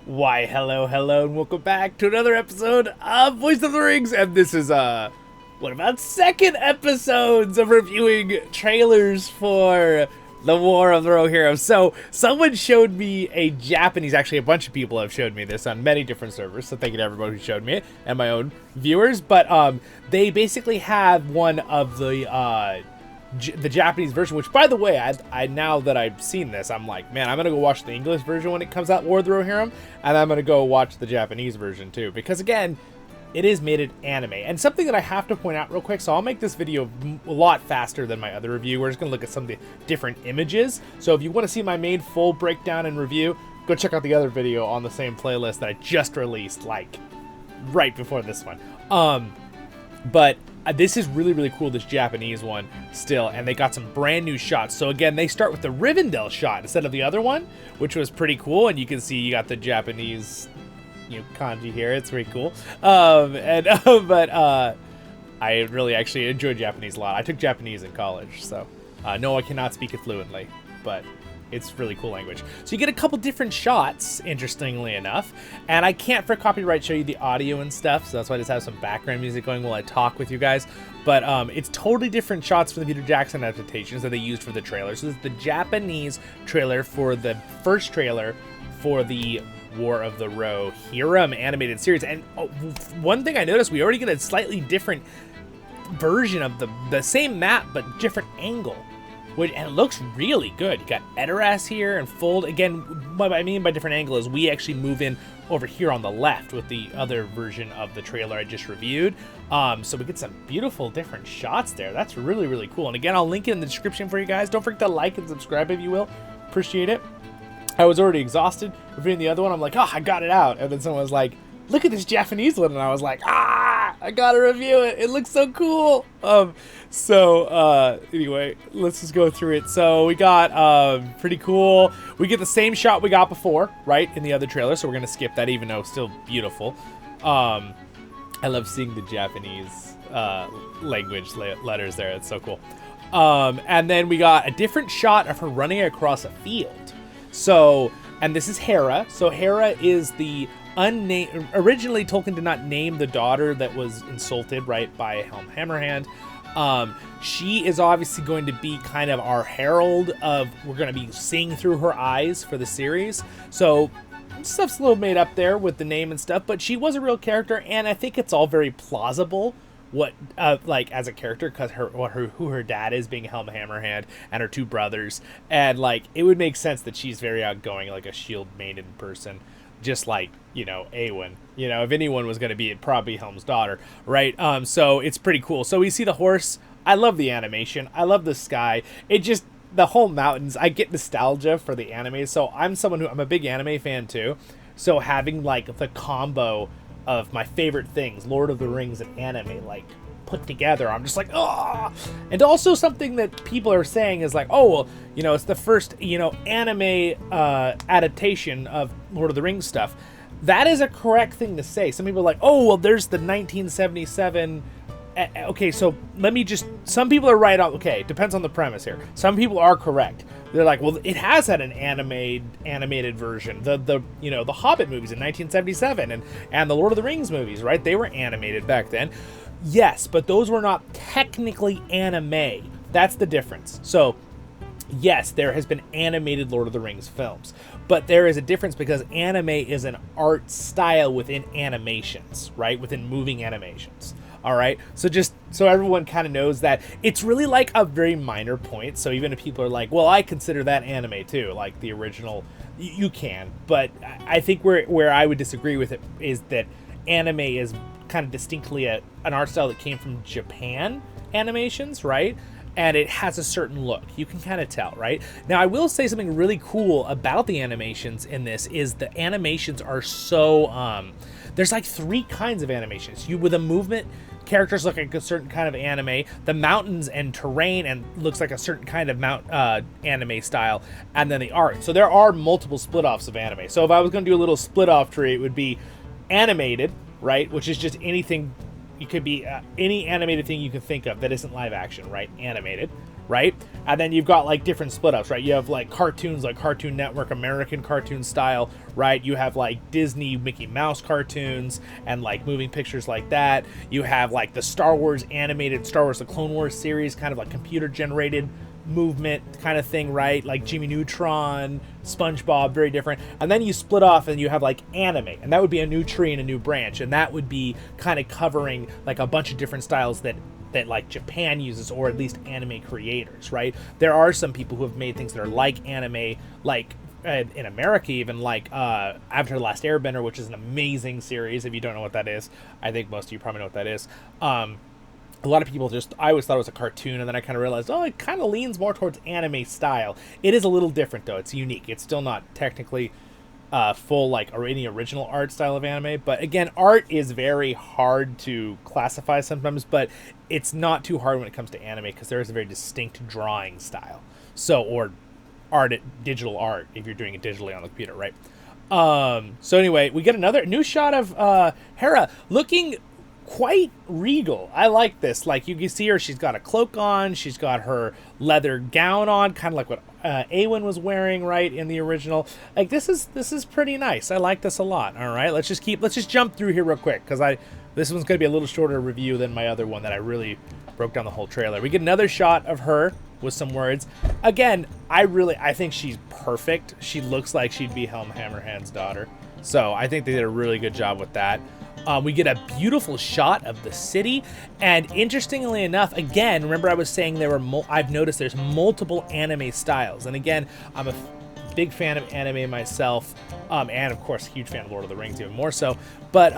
Why, hello, and welcome back to another episode of Voice of the Rings, and this is, what about second episodes of reviewing trailers for the War of the Rohirrim. So, someone showed me a Japanese, actually a bunch of people have showed me this on many different servers, so thank you to everybody who showed me it, and my own viewers, but, they basically have one of the Japanese version, which, by the way, I now that I've seen this, I'm like, man, I'm gonna go watch the English version when it comes out, War of the Rohirrim, and I'm gonna go watch the Japanese version too, because again, it is made in anime. And something that I have to point out real quick, so I'll make this video a lot faster than my other review. We're just gonna look at some of the different images. So if you want to see my main full breakdown and review, go check out the other video on the same playlist that I just released, like right before this one. But this is really, really cool, this Japanese one still, and they got some brand new shots. So again, they start with the Rivendell shot instead of the other one, which was pretty cool, and you can see you got the Japanese, kanji here. It's pretty cool. But I really actually enjoy Japanese a lot. I took Japanese in college, so no, I cannot speak it fluently, but it's really cool language. So you get a couple different shots, interestingly enough, and I can't for copyright show you the audio and stuff, so that's why I just have some background music going while I talk with you guys. But it's totally different shots from the Peter Jackson adaptations that they used for the trailer. So this is the Japanese trailer for the first trailer for the War of the Rohirrim animated series. And one thing I noticed, we already get a slightly different version of the same map, but different angle. And it looks really good. You got Edoras here and Fold. Again, what I mean by different angle is we actually move in over here on the left with the other version of the trailer I just reviewed. So we get some beautiful different shots there. That's really, really cool. And again, I'll link it in the description for you guys. Don't forget to like and subscribe if you will. Appreciate it. I was already exhausted reviewing the other one. I'm like, oh, I got it out. And then someone was like, look at this Japanese one. And I was like, I gotta review it. It looks so cool. Anyway, let's just go through it. So we got pretty cool. We get the same shot we got before, right, in the other trailer. So we're gonna skip that, even though it's still beautiful. I love seeing the Japanese language letters there. It's so cool. And then we got a different shot of her running across a field. So, and this is Hera. So Hera is the unnamed. Originally, Tolkien did not name the daughter that was insulted, right, by Helm Hammerhand. She is obviously going to be kind of our herald of, we're going to be seeing through her eyes for the series. So stuff's a little made up there with the name and stuff, but she was a real character, and I think it's all very plausible what like as a character, because who her dad is, being Helm Hammerhand, and her two brothers, and like it would make sense that she's very outgoing, like a shield maiden person, just like Awen. If anyone was going to be, it'd probably Helm's daughter, right? So it's pretty cool. So we see the horse. I love the animation. I love the sky. It just, the whole mountains, I get nostalgia for the anime. So I'm a big anime fan too. So having like the combo of my favorite things, Lord of the Rings and anime, like put together, I'm just like, oh. And also something that people are saying is like, oh, well, it's the first, anime adaptation of Lord of the Rings stuff. That is a correct thing to say. Some people are like, oh, well, there's the 1977. Okay, so some people are right on. Okay, depends on the premise here. Some people are correct. They're like, well, it has had an animated version. The Hobbit movies in 1977 and the Lord of the Rings movies, right? They were animated back then. Yes, but those were not technically anime. That's the difference. So, yes, there has been animated Lord of the Rings films, but there is a difference because anime is an art style within animations, right? Within moving animations. All right, so just so everyone kind of knows that it's really like a very minor point. So even if people are like, well, I consider that anime too, like the original, you can. But I think where I would disagree with it is that anime is kind of distinctly an art style that came from Japan animations, right? And it has a certain look. You can kind of tell, right? Now, I will say something really cool about the animations in this is the animations are so, there's like 3 kinds of animations. With a movement, characters look like a certain kind of anime. The mountains and terrain and looks like a certain kind of anime style. And then the art. So there are multiple split-offs of anime. So if I was going to do a little split-off tree, it would be animated, right? Which is just anything. It could be any animated thing you can think of that isn't live action, right? Animated, right? And then you've got like different split ups, right? You have like cartoons like Cartoon Network, American cartoon style, right? You have like Disney Mickey Mouse cartoons and like moving pictures like that. You have like the Star Wars animated Star Wars The Clone Wars series, kind of like computer generated movement kind of thing, right? Like Jimmy Neutron, SpongeBob, very different. And then you split off and you have like anime, and that would be a new tree and a new branch, and that would be kind of covering like a bunch of different styles that like Japan uses, or at least anime creators, right? There are some people who have made things that are like anime, like in America even, like Avatar: The Last Airbender, which is an amazing series. If you don't know what that is, I think most of you probably know what that is. A lot of people I always thought it was a cartoon, and then I kind of realized, oh, it kind of leans more towards anime style. It is a little different, though. It's unique. It's still not technically full, like, or any original art style of anime. But, again, art is very hard to classify sometimes, but it's not too hard when it comes to anime, because there is a very distinct drawing style. So, or digital art, if you're doing it digitally on the computer, right? So, anyway, we get another new shot of Hera looking quite regal. I like this. Like, you can see her, she's got a cloak on, she's got her leather gown on, kind of like what Awen was wearing, right, in the original. Like, this is pretty nice. I like this a lot. All right, let's just jump through here real quick, because this one's going to be a little shorter review than my other one that I really broke down the whole trailer. We get another shot of her with some words. Again, I think she's perfect. She looks like she'd be Helm Hammerhand's daughter. So I think they did a really good job with that. We get a beautiful shot of the city, and interestingly enough, again, remember I was saying I've noticed there's multiple anime styles, and again, I'm a big fan of anime myself, and of course, huge fan of Lord of the Rings even more so, but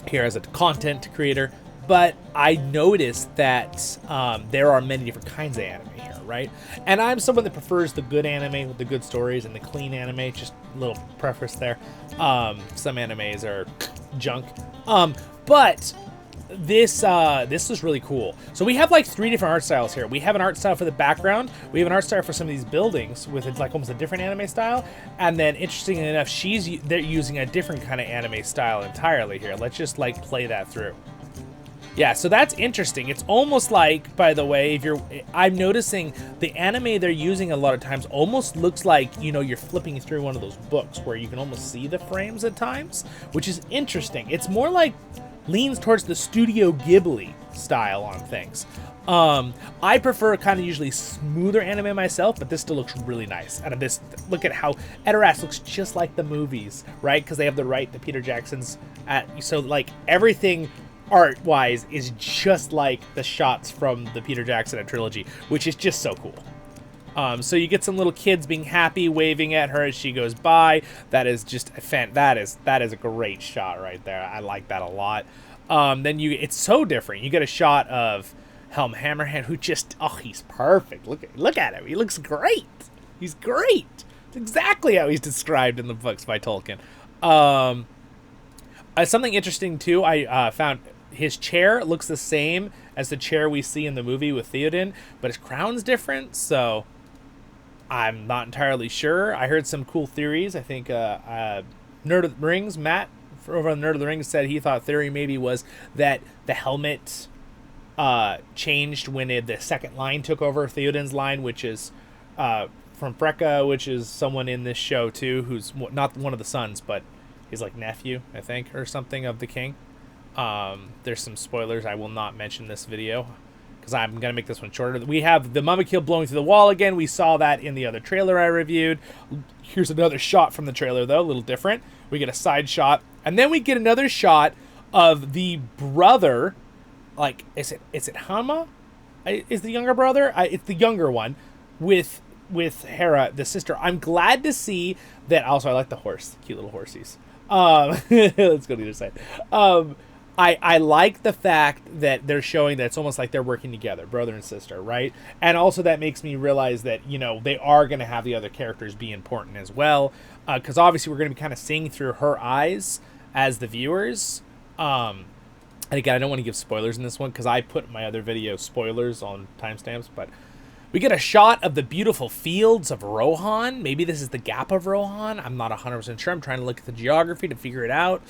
here as a content creator, but I noticed that there are many different kinds of anime here, right? And I'm someone that prefers the good anime with the good stories and the clean anime, just a little preface there. Some animes are junk, but this was really cool. So we have like 3 different art styles here. We have an art style for the background, we have an art style for some of these buildings with like almost a different anime style, and then interestingly enough, they're using a different kind of anime style entirely here. Let's just like play that through. Yeah, so that's interesting. It's almost like, by the way, I'm noticing the anime they're using a lot of times almost looks like, you know, you're flipping through one of those books where you can almost see the frames at times, which is interesting. It's more like leans towards the Studio Ghibli style on things. I prefer kind of usually smoother anime myself, but this still looks really nice. And this, look at how Edoras looks just like the movies, right? Because they have the Peter Jackson's so like everything art-wise is just like the shots from the Peter Jackson trilogy, which is just so cool. So you get some little kids being happy, waving at her as she goes by. That is just that is a great shot right there. I like that a lot. Then it's so different. You get a shot of Helm Hammerhand, who just, he's perfect. Look at him. He looks great. He's great. It's exactly how he's described in the books by Tolkien. Something interesting too, I found. His chair looks the same as the chair we see in the movie with Theoden, but his crown's different, so I'm not entirely sure. I heard some cool theories. I think Nerd of the Rings, Matt over on Nerd of the Rings, said he thought theory maybe was that the helmet changed when the second line took over Theoden's line, which is from Freka, which is someone in this show too, who's not one of the sons, but he's like nephew, I think, or something of the king. There's some spoilers. I will not mention this video because I'm going to make this one shorter. We have the Mumakil blowing through the wall again. We saw that in the other trailer I reviewed. Here's another shot from the trailer, though, a little different. We get a side shot, and then we get another shot of the brother. Like, is it Hama? Is the younger brother? It's the younger one with Hera, the sister. I'm glad to see that. Also, I like the horse. Cute little horsies. Let's go to the other side. I like the fact that they're showing that it's almost like they're working together, brother and sister, right? And also that makes me realize that, you know, they are going to have the other characters be important as well, because obviously we're going to be kind of seeing through her eyes as the viewers. And again, I don't want to give spoilers in this one because I put my other video spoilers on timestamps, but we get a shot of the beautiful fields of Rohan. Maybe this is the Gap of Rohan. I'm not 100% sure. I'm trying to look at the geography to figure it out.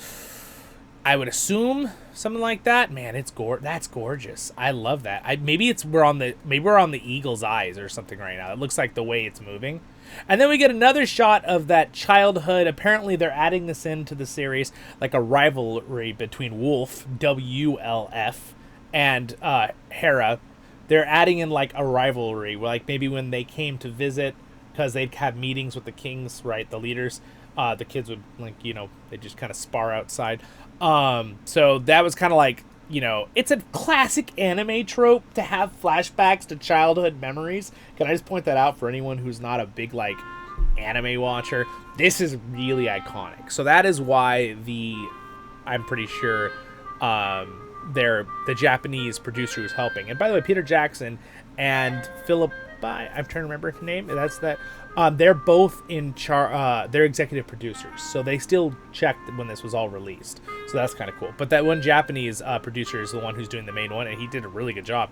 I would assume something like that. Man, that's gorgeous. I love that. Maybe we're on the eagle's eyes or something right now. It looks like the way it's moving. And then we get another shot of that childhood. Apparently, they're adding this into the series, like a rivalry between Wulf, WLF, and Hera. They're adding in like a rivalry, like maybe when they came to visit, because they'd have meetings with the kings, right? The leaders. The kids would, like, they just kind of spar outside. So that was kind of like, it's a classic anime trope to have flashbacks to childhood memories. Can I just point that out for anyone who's not a big, like, anime watcher? This is really iconic. So that is why I'm pretty sure, they're the Japanese producer who's helping. And by the way, Peter Jackson and Philip, I'm trying to remember his name. That's that. They're both in they're executive producers, so they still checked when this was all released. So that's kind of cool. But that one Japanese producer is the one who's doing the main one, and he did a really good job.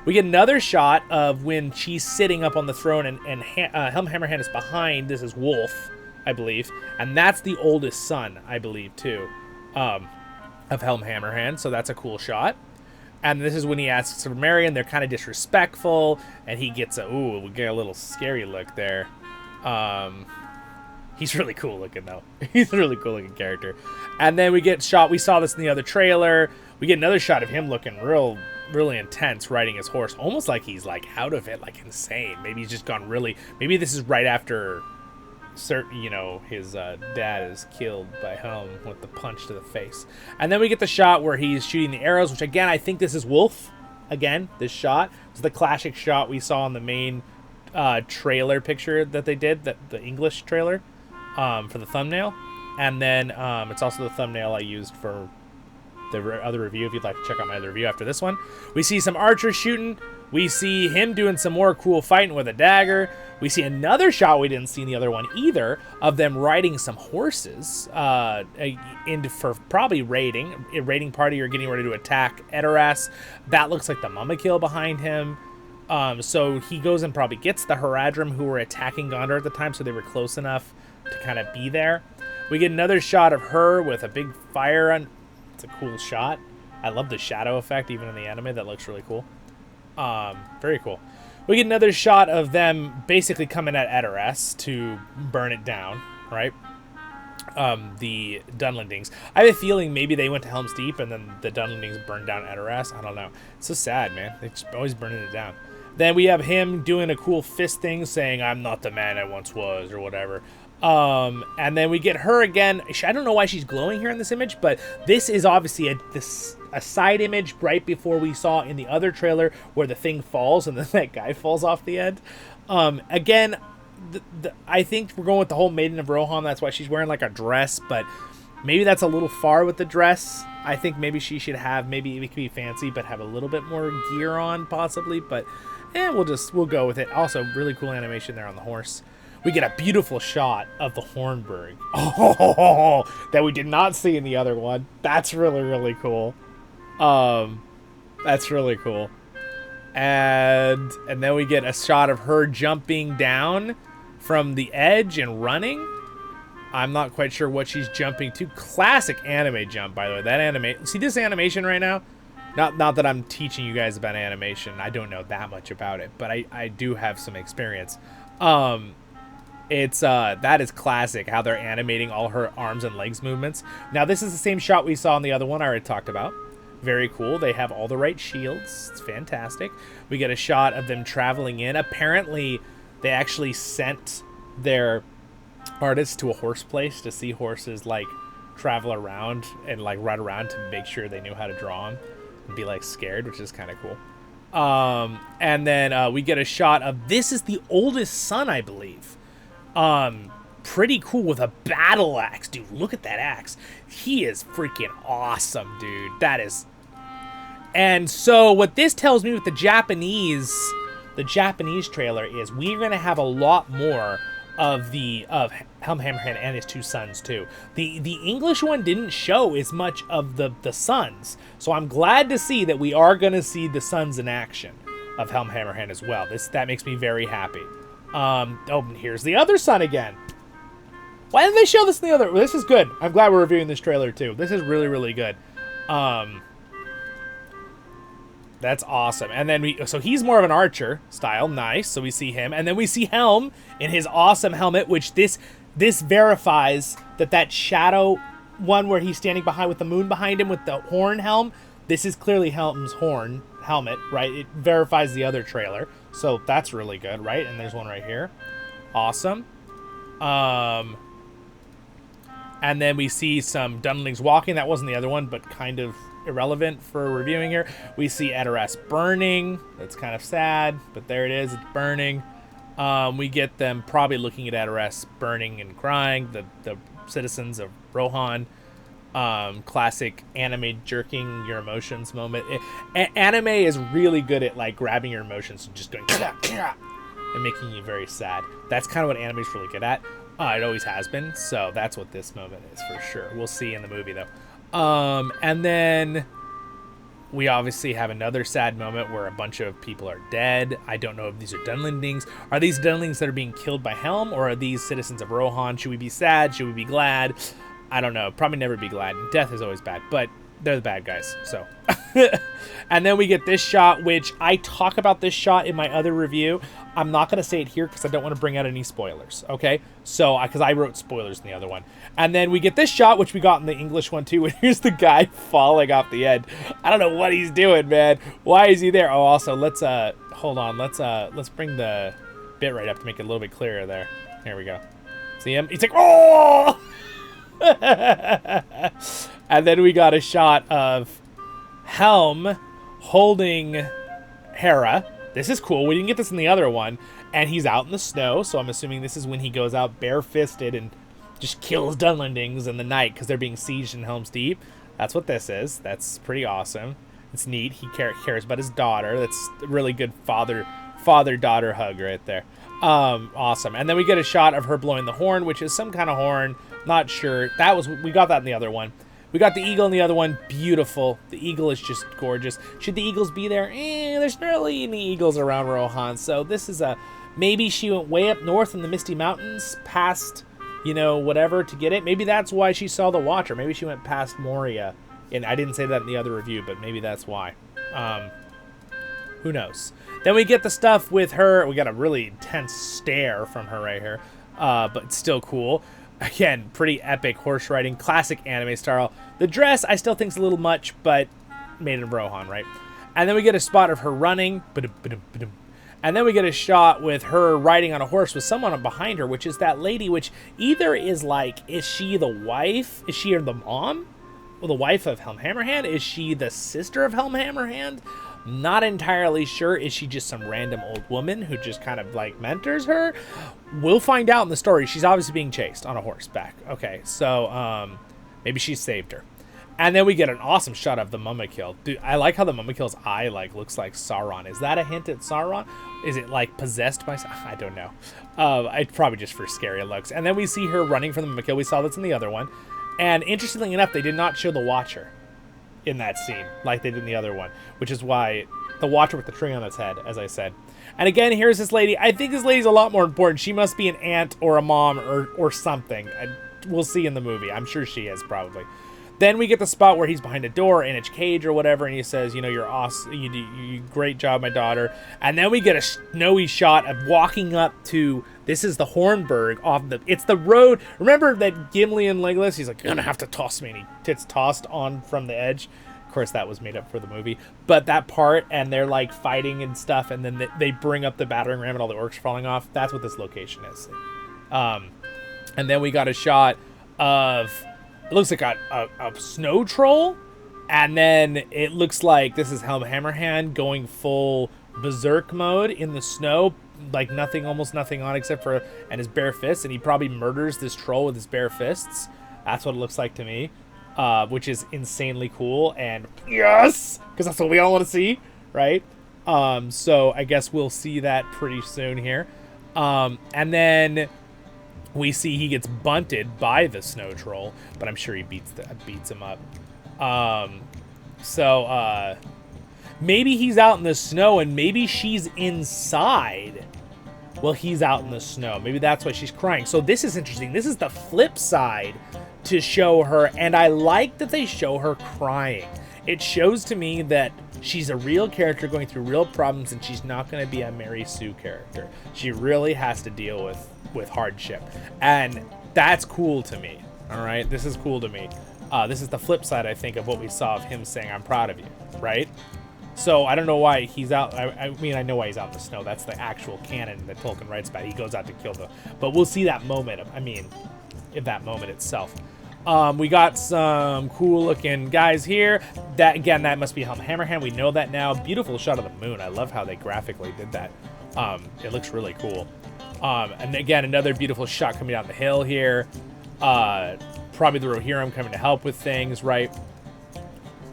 We get another shot of when she's sitting up on the throne, and Helm Hammerhand is behind. This is Wulf, I believe, and that's the oldest son, I believe, too, of Helm Hammerhand. So that's a cool shot. And this is when he asks for Marion. They're kind of disrespectful, and he gets we get a little scary look there. He's really cool looking, though. He's a really cool looking character. And then we get shot. We saw this in the other trailer. We get another shot of him looking really intense, riding his horse, almost like he's like out of it, like insane. Maybe he's just gone really. Maybe this is right after, his dad is killed by Helm with the punch to the face. And then we get the shot where he's shooting the arrows, which again I think this is Wulf. Again, this shot is the classic shot we saw in the main trailer picture that they did, the English trailer, for the thumbnail. And then it's also the thumbnail I used for the other review, if you'd like to check out my other review after this one. We see some archers shooting. We see him doing some more cool fighting with a dagger. We see another shot we didn't see in the other one either, of them riding some horses for probably a raiding party or getting ready to attack Edoras. That looks like the Mumakil behind him. So he goes and probably gets the Haradrim, who were attacking Gondor at the time, so they were close enough to kind of be there. We get another shot of her with a big fire on. It's a cool shot. I love the shadow effect, even in the anime. That looks really cool. Very cool. We get another shot of them basically coming at Edoras to burn it down, right? The Dunlendings. I have a feeling maybe they went to Helm's Deep and then the Dunlendings burned down Edoras. I don't know. It's so sad, man. They're just always burning it down. Then we have him doing a cool fist thing, saying, "I'm not the man I once was," or whatever. And then we get her again. I don't know why she's glowing here in this image, but this is obviously a side image right before we saw in the other trailer where the thing falls and then that guy falls off the end. Again, I think we're going with the whole Maiden of Rohan. That's why she's wearing like a dress, but maybe that's a little far with the dress. I think maybe she should have, maybe it could be fancy, but have a little bit more gear on possibly, but we'll go with it. Also, really cool animation there on the horse. We get a beautiful shot of the Hornburg. Oh, that we did not see in the other one. That's really, really cool. That's really cool. And then we get a shot of her jumping down from the edge and running. I'm not quite sure what she's jumping to. Classic anime jump, by the way. That see this animation right now? Not that I'm teaching you guys about animation. I don't know that much about it, but I do have some experience. It's that is classic, how they're animating all her arms and legs movements. Now this is the same shot we saw in the other one I already talked about. Very cool. They have all the right shields. It's fantastic. We get a shot of them traveling in. Apparently they actually sent their artists to a horse place to see horses like travel around and like ride around to make sure they knew how to draw them and be like scared, which is kind of cool. And then we get a shot of, this is the oldest son, I believe. Pretty cool with a battle axe. Dude, look at that axe. He is freaking awesome, dude. That is. And so what this tells me with the Japanese trailer is we're going to have a lot more of Helm Hammerhand and his two sons too. The English one didn't show as much of the sons. So I'm glad to see that we are going to see the sons in action of Helm Hammerhand as well. That makes me very happy. Oh, and here's the other son again. Why didn't they show this in the other? Well, this is good. I'm glad we're reviewing this trailer too. This is really, really good. That's awesome. And then so he's more of an archer style. Nice. So we see him. And then we see Helm in his awesome helmet, which this verifies that shadow one where he's standing behind with the moon behind him with the horn helm. This is clearly Helm's horn helmet, right? It verifies the other trailer. So that's really good, right? And there's one right here. Awesome. And then we see some Dunlendings walking. That wasn't the other one, but kind of irrelevant for reviewing here. We see Edoras burning. That's kind of sad, but there it is. It's burning. We get them probably looking at Edoras burning and crying. The citizens of Rohan. Classic anime jerking your emotions moment. Anime is really good at like grabbing your emotions and just going and making you very sad. That's kind of what anime's really good at. It always has been. So that's what this moment is for sure. We'll see in the movie though. And then we obviously have another sad moment where a bunch of people are dead. I don't know if these are Dunlendings. Are these Dunlendings that are being killed by Helm, or are these citizens of Rohan? Should we be sad? Should we be glad? I don't know. Probably never be glad. Death is always bad, but they're the bad guys, so. And then we get this shot, which I talk about this shot in my other review. I'm not going to say it here because I don't want to bring out any spoilers, okay? So, because I wrote spoilers in the other one. And then we get this shot, which we got in the English one too, and here's the guy falling off the edge. I don't know what he's doing, man. Why is he there? Oh, also, let's, hold on. Let's bring the bit right up to make it a little bit clearer there. Here we go. See him? He's like, oh! And then we got a shot of Helm holding Hera. This is cool. We didn't get this in the other one. And he's out in the snow, so I'm assuming this is when he goes out bare-fisted and just kills Dunlendings in the night because they're being sieged in Helm's Deep. That's what this is. That's pretty awesome. It's neat. He cares about his daughter. That's a really good father-daughter hug right there. Awesome. And then we get a shot of her blowing the horn, which is some kind of horn. Not sure. We got that in the other one. We got the eagle in the other one. Beautiful. The eagle is just gorgeous. Should the eagles be there? There's not really any eagles around Rohan. So this is maybe she went way up north in the Misty Mountains past, whatever to get it. Maybe that's why she saw the Watcher. Maybe she went past Moria. And I didn't say that in the other review, but maybe that's why. Who knows? Then we get the stuff with her. We got a really intense stare from her right here. But still cool. Again, pretty epic horse riding, classic anime style. The dress, I still think is a little much, but made in Rohan, right? And then we get a spot of her running. And then we get a shot with her riding on a horse with someone behind her, which is that lady, which either is is she the wife? Is she the mom? Well, the wife of Helm Hammerhand? Is she the sister of Helm Hammerhand? Not entirely sure. Is she just some random old woman who just kind of mentors her? We'll find out in the story. She's obviously being chased on a horseback. Okay, so maybe she saved her. And then we get an awesome shot of the Mumakil. Dude, I like how the Mumakil's eye looks like Sauron. Is that a hint at Sauron? Is it possessed by? I don't know. It's probably just for scary looks. And then we see her running from the Mumakil. We saw this in the other one. And interestingly enough, they did not show the Watcher in that scene like they did in the other one, which is why the Watcher with the tree on its head, as I said. And again, here's this lady. I think this lady's a lot more important. She must be an aunt or a mom or something. We'll see in the movie. I'm sure she is, probably. Then we get the spot where he's behind a door in a cage or whatever, and he says, you're awesome. You great job, my daughter. And then we get a snowy shot of walking up to, this is the Hornburg it's the road. Remember that Gimli and Legolas, he's like, you're gonna have to toss me, and he gets tossed on from the edge. Of course, that was made up for the movie. But that part, and they're fighting and stuff, and then they bring up the battering ram and all the orcs falling off. That's what this location is. And then we got a shot of, it looks like a snow troll, and then it looks like this is Helm Hammerhand going full berserk mode in the snow, almost nothing on except for, and his bare fists, and he probably murders this troll with his bare fists. That's what it looks like to me, which is insanely cool, and yes, because that's what we all want to see, right? So I guess we'll see that pretty soon here. And then we see he gets bunted by the snow troll, but I'm sure he beats him up. So maybe he's out in the snow and maybe she's inside Well, he's out in the snow. Maybe that's why she's crying. So this is interesting. This is the flip side to show her, and I like that they show her crying. It shows to me that she's a real character going through real problems, and she's not going to be a Mary Sue character. She really has to deal with hardship, and that's cool to me. All right, this is cool to me. This is the flip side, I think, of what we saw of him saying, "I'm proud of you," right? So I don't know why he's out. I mean, I know why he's out in the snow. That's the actual canon that Tolkien writes about. He goes out to kill but we'll see that moment. In that moment itself. We got some cool looking guys here. That must be Helm Hammerhand. We know that now. Beautiful shot of the moon. I love how they graphically did that. It looks really cool. And again, another beautiful shot coming down the hill here. Probably the Rohirrim coming to help with things, right?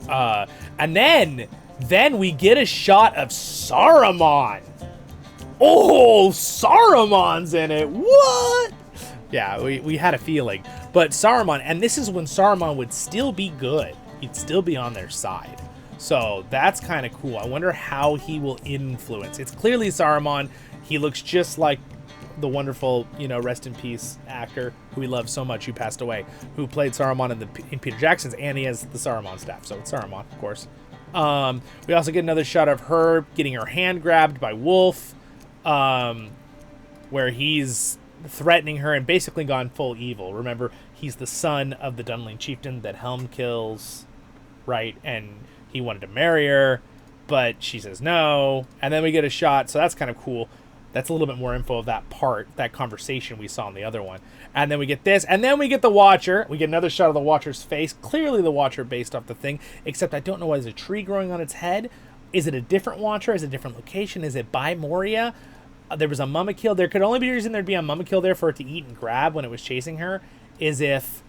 And then we get a shot of Saruman. Oh, Saruman's in it. What? Yeah, we had a feeling. But Saruman, and this is when Saruman would still be good. He'd still be on their side. So that's kind of cool. I wonder how he will influence. It's clearly Saruman. He looks just like the wonderful, rest in peace actor who we love so much, who passed away, who played Saruman in Peter Jackson's, and he has the Saruman staff. So it's Saruman, of course. We also get another shot of her getting her hand grabbed by Wulf, where he's threatening her and basically gone full evil. Remember, he's the son of the Dunling chieftain that Helm kills, right? And he wanted to marry her, but she says no. And then we get a shot, so that's kind of cool. That's a little bit more info of that conversation we saw in the other one. And then we get this, and then we get the Watcher. We get another shot of the Watcher's face. Clearly the Watcher based off the thing, except I don't know why there's a tree growing on its head. Is it a different Watcher? Is it a different location? Is it by Moria? There was a Mumakil. There could only be a reason there'd be a Mumakil there for it to eat and grab when it was chasing her, is if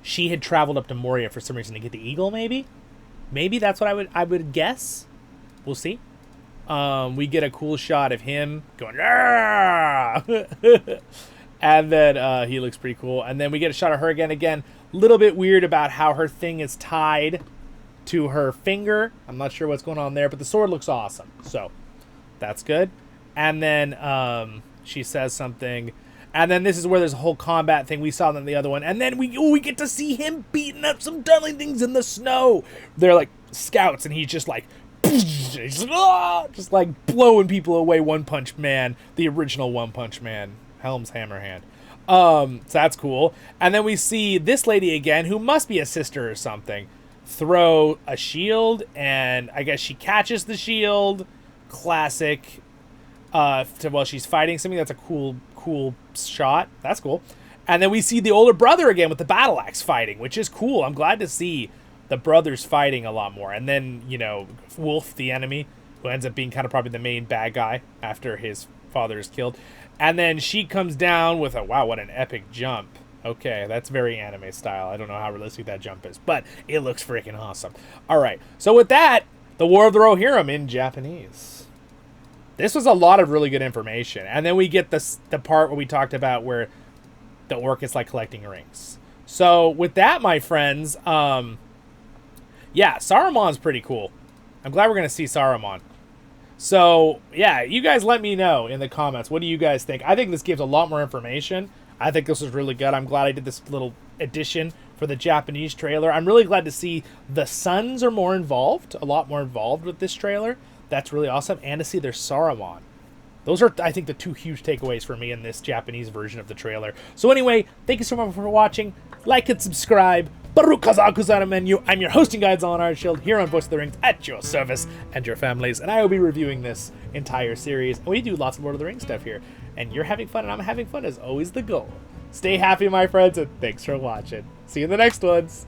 she had traveled up to Moria for some reason to get the eagle, maybe? Maybe that's what I would guess. We'll see. We get a cool shot of him going, and then he looks pretty cool. And then we get a shot of her again. A little bit weird about how her thing is tied to her finger. I'm not sure what's going on there, but the sword looks awesome. So that's good. And then she says something. And then this is where there's a whole combat thing. We saw them in the other one. And then we get to see him beating up some Dunlendings in the snow. They're like scouts, and he's just like, just like blowing people away. One Punch Man, the original One Punch Man, Helms Hammerhand. So that's cool. And then we see this lady again, who must be a sister or something, throw a shield, and I guess she catches the shield. Classic. While she's fighting something. That's a cool shot. That's cool. And then we see the older brother again with the battle axe fighting, which is cool. I'm glad to see the brothers fighting a lot more. And then, Wulf, the enemy, who ends up being kind of probably the main bad guy after his father is killed. And then she comes down with wow, what an epic jump. Okay, that's very anime style. I don't know how realistic that jump is, but it looks freaking awesome. All right, so with that, the War of the Rohirrim in Japanese. This was a lot of really good information. And then we get the part where we talked about where the orc is like collecting rings. So with that, my friends, yeah, Saruman's pretty cool. I'm glad we're going to see Saruman. So, yeah, you guys let me know in the comments. What do you guys think? I think this gives a lot more information. I think this was really good. I'm glad I did this little addition for the Japanese trailer. I'm really glad to see the sons are more involved, a lot more involved with this trailer. That's really awesome. And to see their Saruman. Those are, I think, the two huge takeaways for me in this Japanese version of the trailer. So anyway, thank you so much for watching. Like and subscribe. Baruch Kazaku menu. I'm your hosting guide, Zollin Ironshield, here on Voice of the Rings, at your service and your families. And I will be reviewing this entire series. And we do lots of Lord of the Rings stuff here. And you're having fun, and I'm having fun, is always the goal. Stay happy, my friends, and thanks for watching. See you in the next ones.